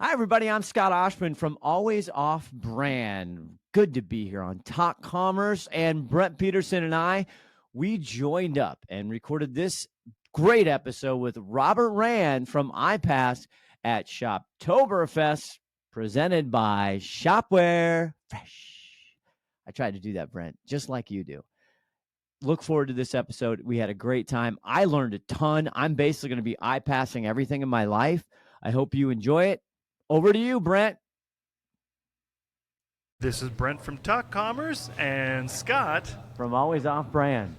Hi, everybody. I'm Scott Ohsman from Always Off Brand. Good to be here on Talk Commerce. And Brent Peterson and I, we joined up and recorded this great episode with Robert Rand from iPass at Shoptoberfest, presented by Shopware. Fresh. I tried to do that, Brent, just like you do. Look forward to this episode. We had a great time. I learned a ton. I'm basically going to be iPassing everything in my life. I hope you enjoy it. Over to you, Brent. This is Brent from Talk Commerce and Scott From Always Off Brand.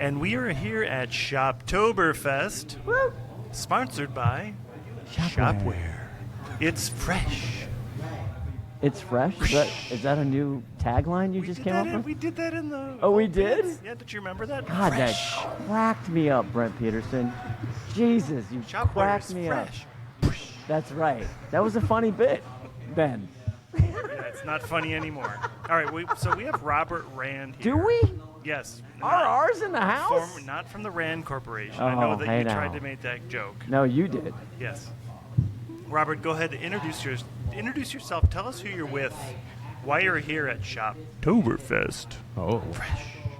and we are here at Shoptoberfest, Woo. sponsored by Shopware. It's fresh. It's fresh? Is that a new tagline you just came up with? We did that in the... Oh, we did? Yeah, did you remember that? God, fresh. that cracked me up, Brent Peterson. Jesus, you Shopware cracked is me fresh. up. That's right. That was a funny bit, Ben. Yeah, it's not funny anymore. All right, so we have Robert Rand here. Do we? Yes. Are ours in the house? Not from the Rand Corporation. Oh, I know that hey you now. tried to make that joke. No, you did. Yes. Robert, go ahead and introduce yourself. Tell us who you're with, why you're here at Shoptoberfest. Oh,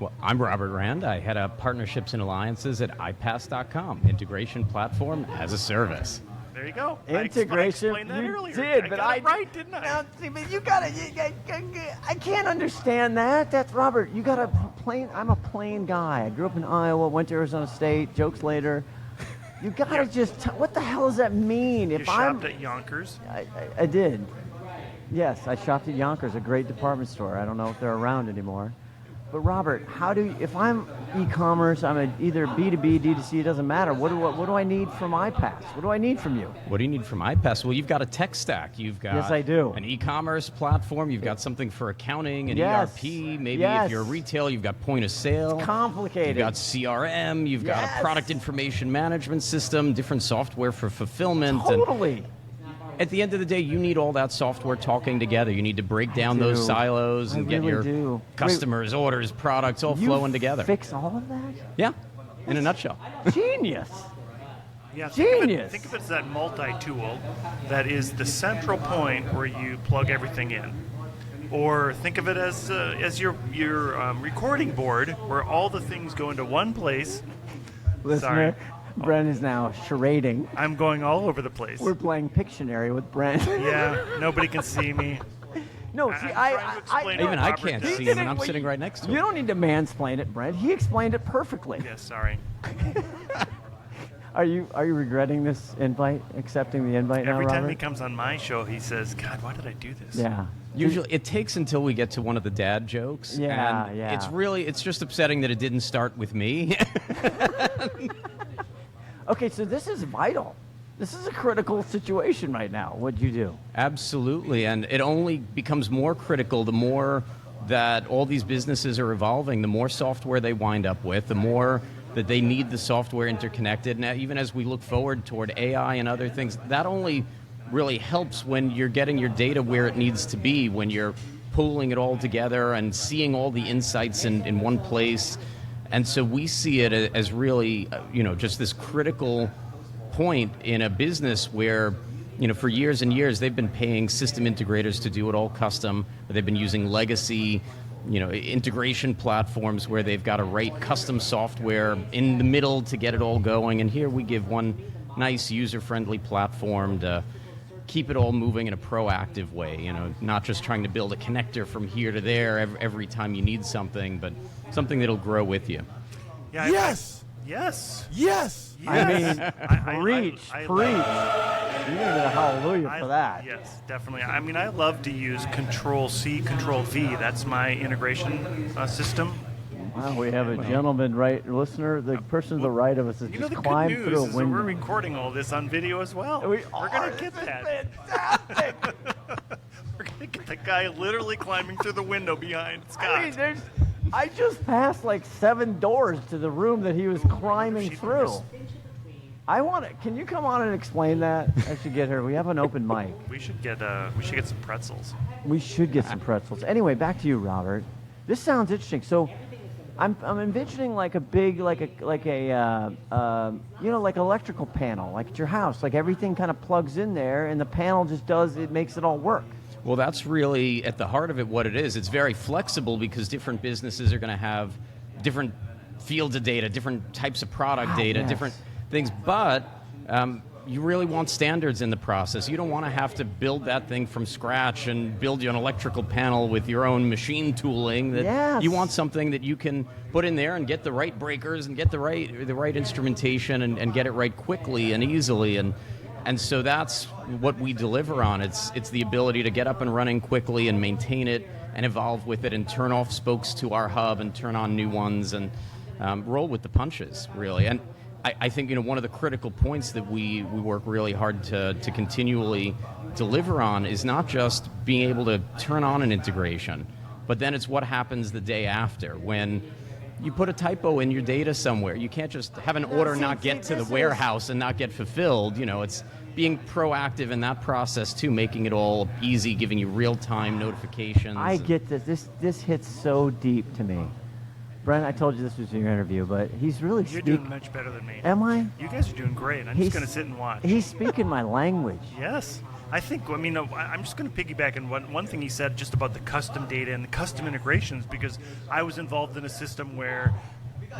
well, I'm Robert Rand. I head up partnerships and alliances at iPass.com, integration platform as a service. There you go. Integration. I explained that you earlier. did, I but got I it right, didn't I? Now, see, but you got to. I can't understand that. That's Robert. You got a plain. I'm a plain guy. I grew up in Iowa. Went to Arizona State. Jokes later. You got to just. What the hell does that mean? You shopped at Yonkers. I did. Yes, I shopped at Yonkers, a great department store. I don't know if they're around anymore. But Robert, if I'm e-commerce, I'm either B2B, D2C, it doesn't matter. What do I need from iPass? What do I need from you? What do you need from iPass? Well, you've got a tech stack. You've got Yes, I do. an e-commerce platform. You've got something for accounting, an Yes. ERP. Maybe Yes. if you're retail, you've got point of sale. It's complicated. You've got CRM. You've got Yes. a product information management system, different software for fulfillment. And Totally. at the end of the day, you need all that software talking together. You need to break down those silos and get your customers, orders, products all flowing together. Fix all of that? Yeah, in a nutshell. Genius. Yeah, Genius. Think of it as that multi-tool that is the central point where you plug everything in. Or think of it as your recording board where all the things go into one place. Listener, Sorry. Brent is now charading. I'm going all over the place. We're playing Pictionary with Brent. Yeah, nobody can see me. No, see, I'm trying to explain Even what I Robert can't does. see him, and I'm sitting right next to him. You don't need to mansplain it, Brent. He explained it perfectly. Yeah, sorry. Are you regretting this invite? Accepting the invite now, Every time Robert? he comes on my show, he says, God, why did I do this? Yeah. Usually, it takes until we get to one of the dad jokes. Yeah, and yeah. It's just upsetting that it didn't start with me. Okay, so this is vital. This is a critical situation right now. What'd you do? Absolutely, and it only becomes more critical the more that all these businesses are evolving, the more software they wind up with, the more that they need the software interconnected. Now, even as we look forward toward AI and other things, that only really helps when you're getting your data where it needs to be, when you're pulling it all together and seeing all the insights in one place. And so we see it as really, just this critical point in a business where, for years and years, they've been paying system integrators to do it all custom. They've been using legacy, integration platforms where they've got to write custom software in the middle to get it all going. And here we give one nice user-friendly platform to keep it all moving in a proactive way, not just trying to build a connector from here to there every time you need something, but something that'll grow with you. Yeah, Yes. Yes. Yes. I mean, preach. I You need a hallelujah for that. Yes, definitely. I mean, I love to use Control-C, Control-V. That's my integration system. Wow, we have a gentleman listener. The person to the right of us is You know, just the good climbed news through a is that window. we're recording all this on video as well. We We're going to get This is that. fantastic. We're going to get the guy literally climbing through the window behind Scott. I mean, I just passed like 7 doors to the room that he was climbing through. Can you come on and explain that? I should get her. We have an open mic. We should get some pretzels. We should get some pretzels. Anyway, back to you, Robert. This sounds interesting. So I'm envisioning like a big like electrical panel like at your house, like everything kind of plugs in there and the panel just makes it all work. Well, that's really at the heart of it what it is. It's very flexible because different businesses are going to have different fields of data, different types of product data, yes. different things, but you really want standards in the process. You don't want to have to build that thing from scratch and build you an electrical panel with your own machine tooling. Yes. You want something that you can put in there and get the right breakers and get the right instrumentation and get it right quickly and easily. And so that's what we deliver on. It's the ability to get up and running quickly and maintain it and evolve with it and turn off spokes to our hub and turn on new ones and roll with the punches, really. And I think one of the critical points that we work really hard to continually deliver on is not just being able to turn on an integration, but then it's what happens the day after when you put a typo in your data somewhere. You can't just have an order not get to the warehouse and not get fulfilled. It's being proactive in that process too, making it all easy, giving you real-time notifications. I get this. This hits so deep to me. Brent, I told you this was your interview, but he's really You're doing much better than me. Am I? You guys are doing great. I'm just going to sit and watch. He's speaking my language. Yes. I'm just going to piggyback on one thing he said just about the custom data and the custom integrations, because I was involved in a system where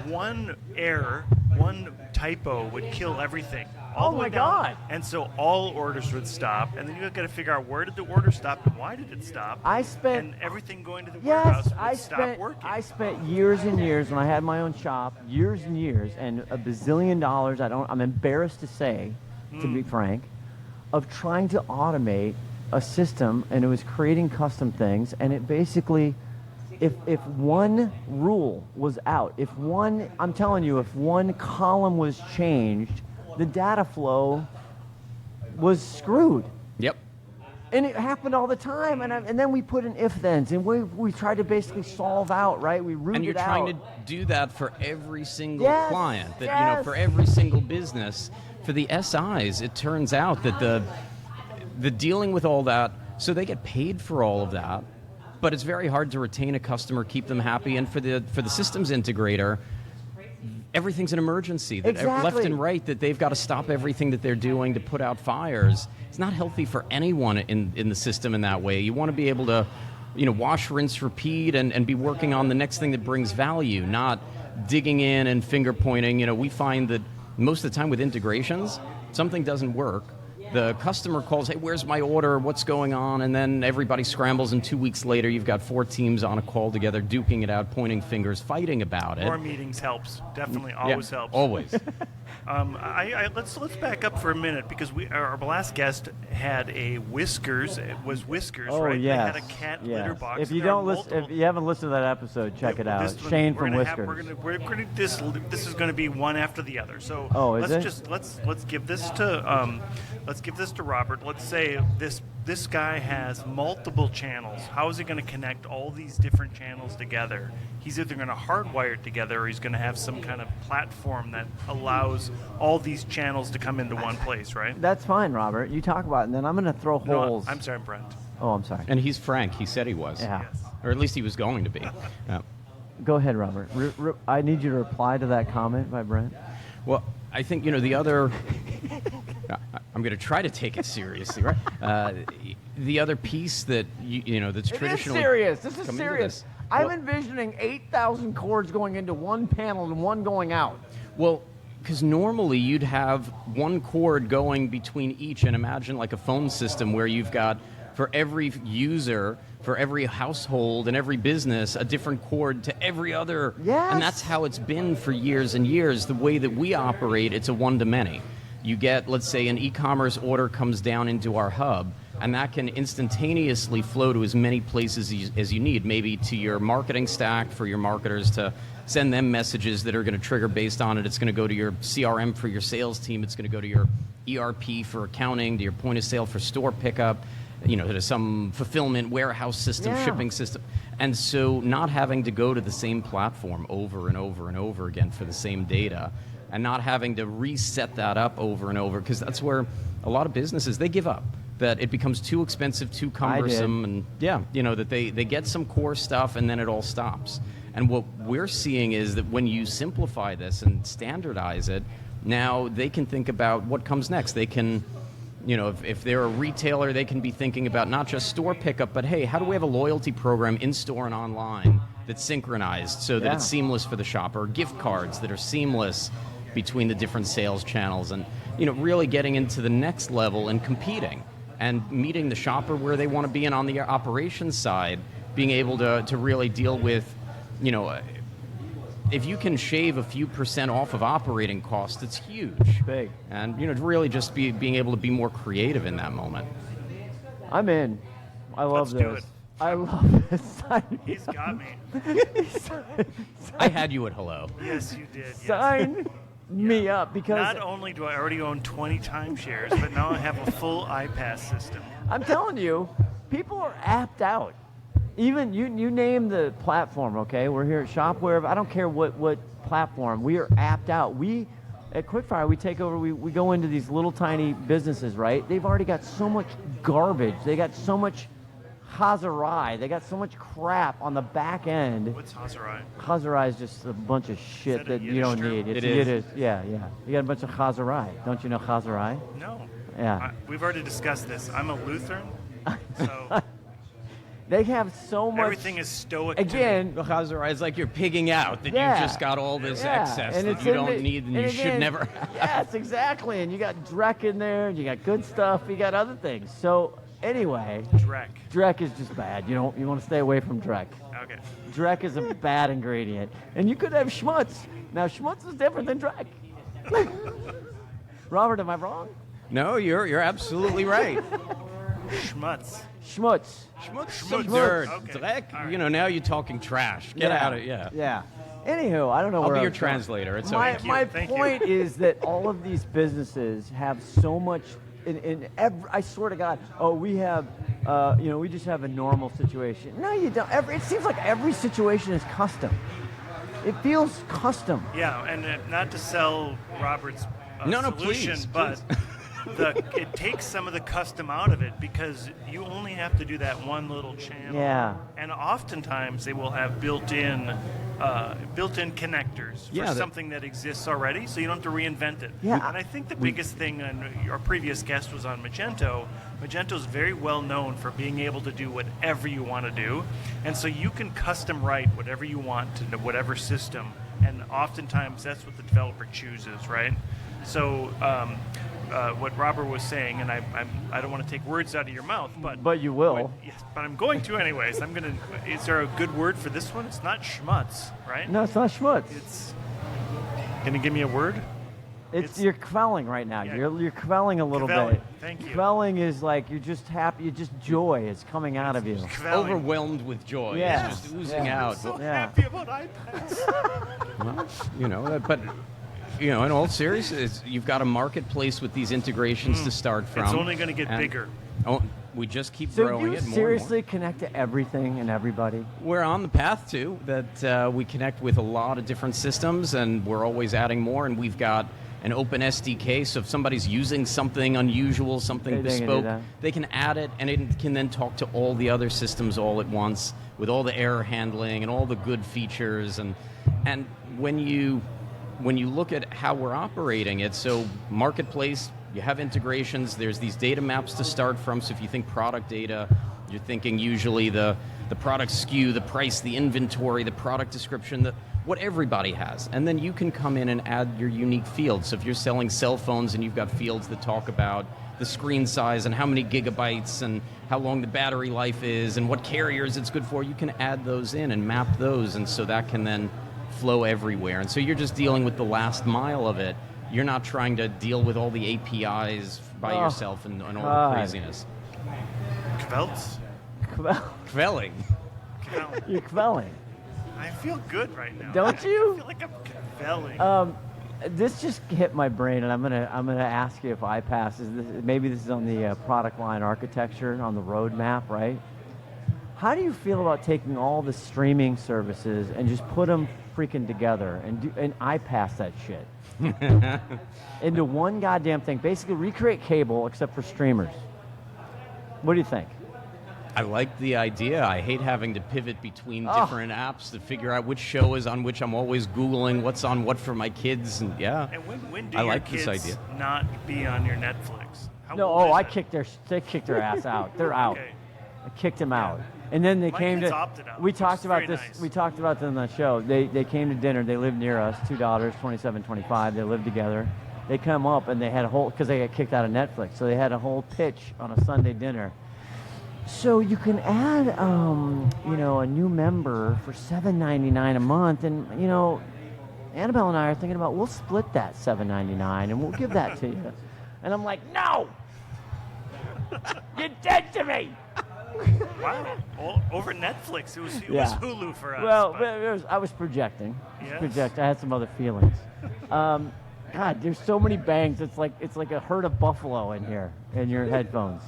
one error, one typo would kill everything. Oh my God. And so all orders would stop, and then you've got to figure out where did the order stop and why did it stop. And everything going to the warehouse would stop working. I spent years and years when I had my own shop, years and years, and a bazillion dollars, I'm embarrassed to say, to be frank, of trying to automate a system, and it was creating custom things, and it basically, if one rule was out, if one column was changed, the data flow was screwed. Yep. And it happened all the time, and then we put in if-thens, and we tried to basically solve out, right? We rooted out. And you're trying to do that for every single Yes, client, yes. For every single business. For the SIs, it turns out that the dealing with all that, so they get paid for all of that, but it's very hard to retain a customer, keep them happy, and for the systems integrator, everything's an emergency. That Exactly. left and right, that they've got to stop everything that they're doing to put out fires. It's not healthy for anyone in the system in that way. You want to be able to, wash, rinse, repeat, and be working on the next thing that brings value, not digging in and finger pointing. We find that most of the time with integrations, something doesn't work. The customer calls, hey, where's my order? What's going on? And then everybody scrambles, and 2 weeks later, you've got 4 teams on a call together, duking it out, pointing fingers, fighting about it. More meetings helps. Definitely, always helps. Always. Let's back up for a minute, because our last guest had a Whiskers. It was Whiskers, Oh, right? yes. They had a cat yes. litter box. If you haven't listened to that episode, check it out. Shane from Whiskers. We're gonna this is going to be one after the other. So let's give this to Robert. Let's say this guy has multiple channels. How is he going to connect all these different channels together? He's either going to hardwire it together, or he's going to have some kind of platform that allows all these channels to come into one place, right? That's fine, Robert. You talk about it, and then I'm going to throw holes. No, I'm sorry, Brent. Oh, I'm sorry. And he's frank. He said he was. Yeah. Yes. Or at least he was going to be. Yeah. Go ahead, Robert. I need you to reply to that comment by Brent. Well, I think, the other... I'm going to try to take it seriously, right? The other piece that, that's traditionally... This is serious. I'm envisioning 8,000 cords going into one panel and one going out. Well, because normally you'd have one cord going between each, and imagine like a phone system where you've got, for every user, for every household and every business, a different cord to every other. Yes. And that's how it's been for years and years. The way that we operate, it's a one-to-many. You get, let's say, an e-commerce order comes down into our hub, and that can instantaneously flow to as many places as you need, maybe to your marketing stack for your marketers to send them messages that are going to trigger based on it. It's going to go to your CRM for your sales team. It's going to go to your ERP for accounting, to your point of sale for store pickup, to some fulfillment warehouse system, shipping system. And so not having to go to the same platform over and over and over again for the same data, and not having to reset that up over and over, because that's where a lot of businesses, they give up. That it becomes too expensive, too cumbersome, and that they get some core stuff and then it all stops. And what we're seeing is that when you simplify this and standardize it, now they can think about what comes next. They can, if they're a retailer, they can be thinking about not just store pickup, but hey, how do we have a loyalty program in store and online that's synchronized so that it's seamless for the shopper? Gift cards that are seamless between the different sales channels, and really getting into the next level and competing and meeting the shopper where they want to be. And on the operations side, being able to really deal with, if you can shave a few % off of operating costs, it's huge. Big. And really just being able to be more creative in that moment. I'm in. I love Let's do this. it. I love this. He's got me. I had you at hello. Yes, you did. Yes. Sign me up, because Not only do I already own 20 timeshares, but now I have a full iPass system. I'm telling you, people are apped out. Even you name the platform, okay? We're here at Shopware. I don't care what platform. We are apped out. We at Quickfire, we take over. We go into these little tiny businesses, right? They've already got so much garbage. They got so much Hazarai. They got so much crap on the back end. What's Hazarai? Hazarai is just a bunch of shit that a that you don't Yiddish term? need. It is. Yiddish. Yeah. You got a bunch of Hazarai. Don't you know Hazarai? No. Yeah. We've already discussed this. I'm a Lutheran, so They have so much. everything is stoic. Again, The Hazarai is like you're pigging out, that Yeah. you've just got all this yeah, excess and that it's you in don't the- need and you again, should never. Yes, exactly. And you got Drek in there, and you got good stuff. You got other things. So anyway, to Drek. Drek is just bad. You want to stay away from Drek. Okay. Drek is a bad ingredient. And you could have Schmutz. Now Schmutz is different than Drek. Robert, am I wrong? No, you're absolutely right. Schmutz. Schmutz. Some Schmutz. dirt. Okay. Dreck, All right. now you're talking trash. Get out of yeah. Yeah. Anywho, I don't know I'll where be I your was going. translator. It's My, okay. my Thank you. point is that all of these businesses have so much. In every, I swear to God, we have, we just have a normal situation. No, you don't. It seems like every situation is custom. It feels custom. Yeah, and not to sell Robert's No, solution, please, but it takes some of the custom out of it because you only have to do that one little channel. Yeah. And oftentimes they will have built-in connectors for Yeah, something that exists already, so you don't have to reinvent it. Yeah. And I think the biggest thing, and our previous guest was on Magento. Magento's very well known for being able to do whatever you want to do, and so you can custom write whatever you want to whatever system, and oftentimes that's what the developer chooses, right? So what Robert was saying, and I don't want to take words out of your mouth, But you will. Yes, but I'm going to anyways. Is there a good word for this one? It's not schmutz, right? No, it's not Schmutz. It's. Can you give me a word? It's you're quelling right now. Yeah. You're quelling a little Quelling. bit. Thank you. Quelling is like you're just happy. You just joy is coming out of you. Quelling. Overwhelmed with joy. Yeah. It's just oozing Yeah. out. So Yeah. happy about iPass. Well, but in all seriousness, you've got a marketplace with these integrations to start from. It's only going to get and- bigger. Oh, we just keep So growing you it more seriously connect to everything and everybody. and more. We're on the path to that. We connect with a lot of different systems, and we're always adding more. And we've got an open SDK, so if somebody's using something unusual, something They can do bespoke, that. they can add it, and it can then talk to all the other systems all at once with all the error handling and all the good features. And when you look at how we're operating it, so marketplace, you have integrations, there's these data maps to start from. So if you think product data, you're thinking usually the product SKU, the price, the inventory, the product description, what everybody has. And then you can come in and add your unique fields. So if you're selling cell phones and you've got fields that talk about the screen size and how many gigabytes and how long the battery life is and what carriers it's good for, you can add those in and map those. And so that can then flow everywhere. And so you're just dealing with the last mile of it. You're not trying to deal with all the APIs by yourself and all God. the craziness. Kvelts? Quelling. Quelling. You're quelling. I feel good right now. Don't you? I feel like I'm quelling. This just hit my brain, and I'm gonna ask you if iPass is this. Maybe this is on the product line architecture on the roadmap, right? How do you feel about taking all the streaming services and just put them freaking together and iPass that shit into one goddamn thing? Basically, recreate cable except for streamers. What do you think? I like the idea. I hate having to pivot between different apps to figure out which show is on which. I'm always Googling what's on what for my kids, and yeah. And when do I your like kids this idea. not be on your Netflix? How No, old is I it? they kicked their ass out. They're out. Okay. I kicked them out. And then they My came kids to. opted out, We which talked is about very this. nice. We talked about them on the show. They came to dinner. They lived near us. $2, $27.25. They lived together. They come up and they had a whole because they got kicked out of Netflix. So they had a whole pitch on a Sunday dinner. So you can add, a new member for $7.99 a month, and Annabelle and I are thinking about we'll split that $7.99 and we'll give that to you. And I'm like, no, you're dead to me. Wow. Over Netflix. It was Yeah. Hulu for us. Well, but- I was projecting. Yes. I had some other feelings. God, there's so many bangs. It's like a herd of buffalo in here in your headphones.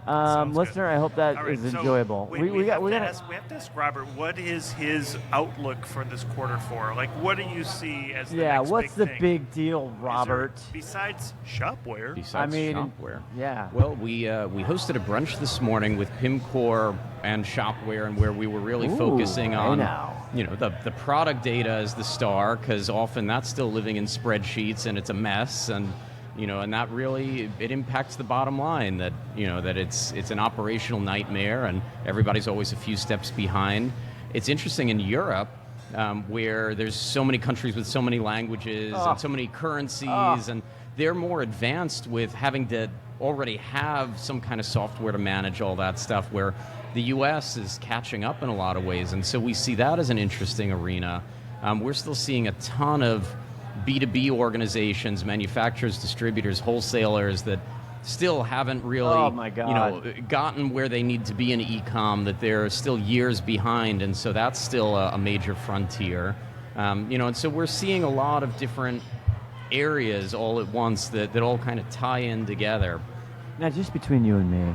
Sounds good. Listener, I hope that All right, is so enjoyable. we have to ask Robert, what is his outlook for this quarter four? Like, what do you see as the next what's big the thing? big deal, Is there- Robert? besides Shopware, Besides Shopware. Yeah. Well, we hosted a brunch this morning with Pimcore and Shopware, and where we were really focusing on, the product data as the star, because often that's still living in spreadsheets and it's a mess, and and that really it impacts the bottom line. That that it's an operational nightmare, and everybody's always a few steps behind. It's interesting in Europe. Where there's so many countries with so many languages and so many currencies, and they're more advanced with having to already have some kind of software to manage all that stuff, where the U.S. is catching up in a lot of ways. And so we see that as an interesting arena. We're still seeing a ton of B2B organizations, manufacturers, distributors, wholesalers that still haven't really gotten where they need to be in e-com, that they're still years behind, and so that's still a major frontier. And so we're seeing a lot of different areas all at once that all kind of tie in together. Now, just between you and me,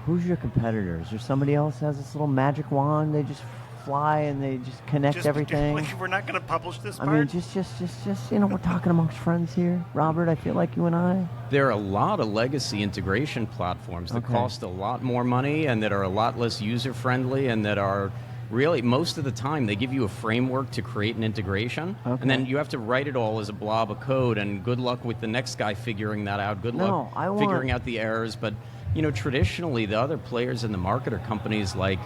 who's your competitor? Is there somebody else that has this little magic wand? They just fly and they just connect everything. Like, we're not going to publish this part? I mean, just we're talking amongst friends here. Robert, I feel like you and I. There are a lot of legacy integration platforms that cost a lot more money and that are a lot less user-friendly, and that are really, most of the time, they give you a framework to create an integration, and then you have to write it all as a blob of code, and good luck with the next guy figuring that out. Good luck figuring out the errors. But, traditionally, the other players in the market are companies like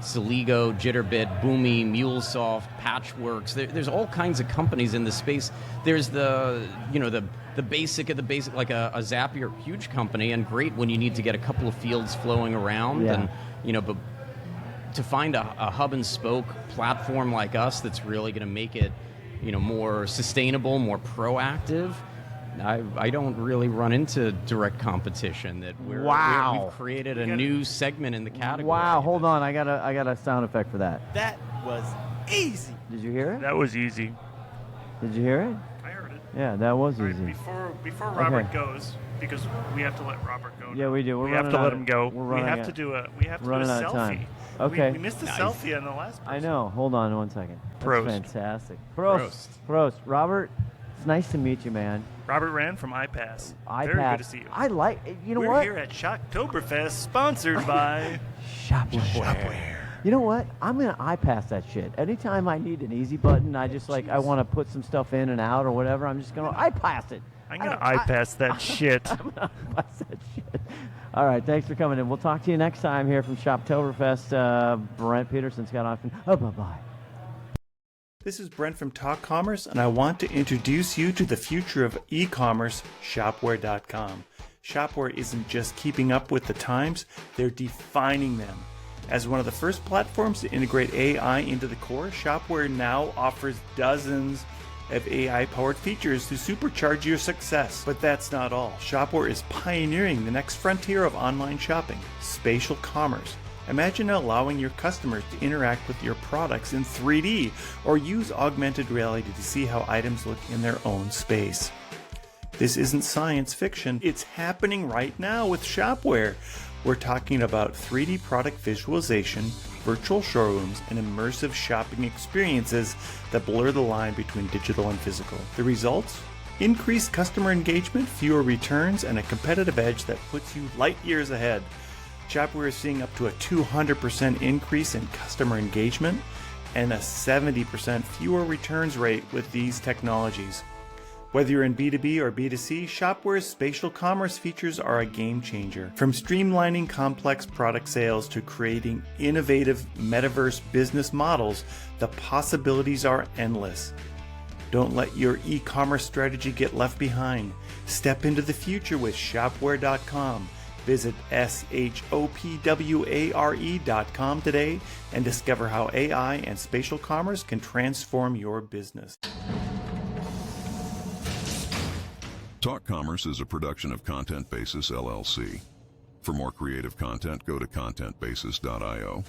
Celigo, Jitterbit, Boomi, MuleSoft, Patchworks. There's all kinds of companies in the space. There's the basic of the basic, like a Zapier, huge company, and great when you need to get a couple of fields flowing around. And but to find a hub and spoke platform like us that's really going to make it, more sustainable, more proactive. I don't really run into direct competition. That we've created a new segment in the category. Wow, hold on, I got a sound effect for that. That was easy. Did you hear it? That was easy. Did you hear it? I heard it. Yeah, that was All right, easy. before Robert goes, because we have to let Robert go. Yeah, we do. We have to let him go. We have to do a running out selfie. of time. Okay. We missed a selfie on the last person. I know. Hold on one second. That's Prost. fantastic. Prost. Robert, it's nice to meet you, man. Robert Rand from iPass. iPass. Very good to see you. I like. You know We're what? here at Shoptoberfest, sponsored by Shopware. You know what? I'm gonna iPass that shit. Anytime I need an easy button, I just I want to put some stuff in and out or whatever. I'm just gonna iPass it. I'm gonna iPass that shit. I'm gonna iPass that shit. All right, thanks for coming in. We'll talk to you next time here from Shoptoberfest. Brent Peterson's got off. Bye-bye. This is Brent from Talk Commerce, and I want to introduce you to the future of e-commerce, Shopware.com. Shopware isn't just keeping up with the times, they're defining them. As one of the first platforms to integrate AI into the core, Shopware now offers dozens of AI-powered features to supercharge your success. But that's not all. Shopware is pioneering the next frontier of online shopping, spatial commerce. Imagine allowing your customers to interact with your products in 3D or use augmented reality to see how items look in their own space. This isn't science fiction, it's happening right now with Shopware. We're talking about 3D product visualization, virtual showrooms, and immersive shopping experiences that blur the line between digital and physical. The results? Increased customer engagement, fewer returns, and a competitive edge that puts you light years ahead. Shopware is seeing up to a 200% increase in customer engagement and a 70% fewer returns rate with these technologies. Whether you're in B2B or B2C, Shopware's spatial commerce features are a game changer. From streamlining complex product sales to creating innovative metaverse business models, the possibilities are endless. Don't let your e-commerce strategy get left behind. Step into the future with Shopware.com. Visit shopware.com today and discover how AI and spatial commerce can transform your business. Talk Commerce is a production of Content Basis, LLC. For more creative content, go to contentbasis.io.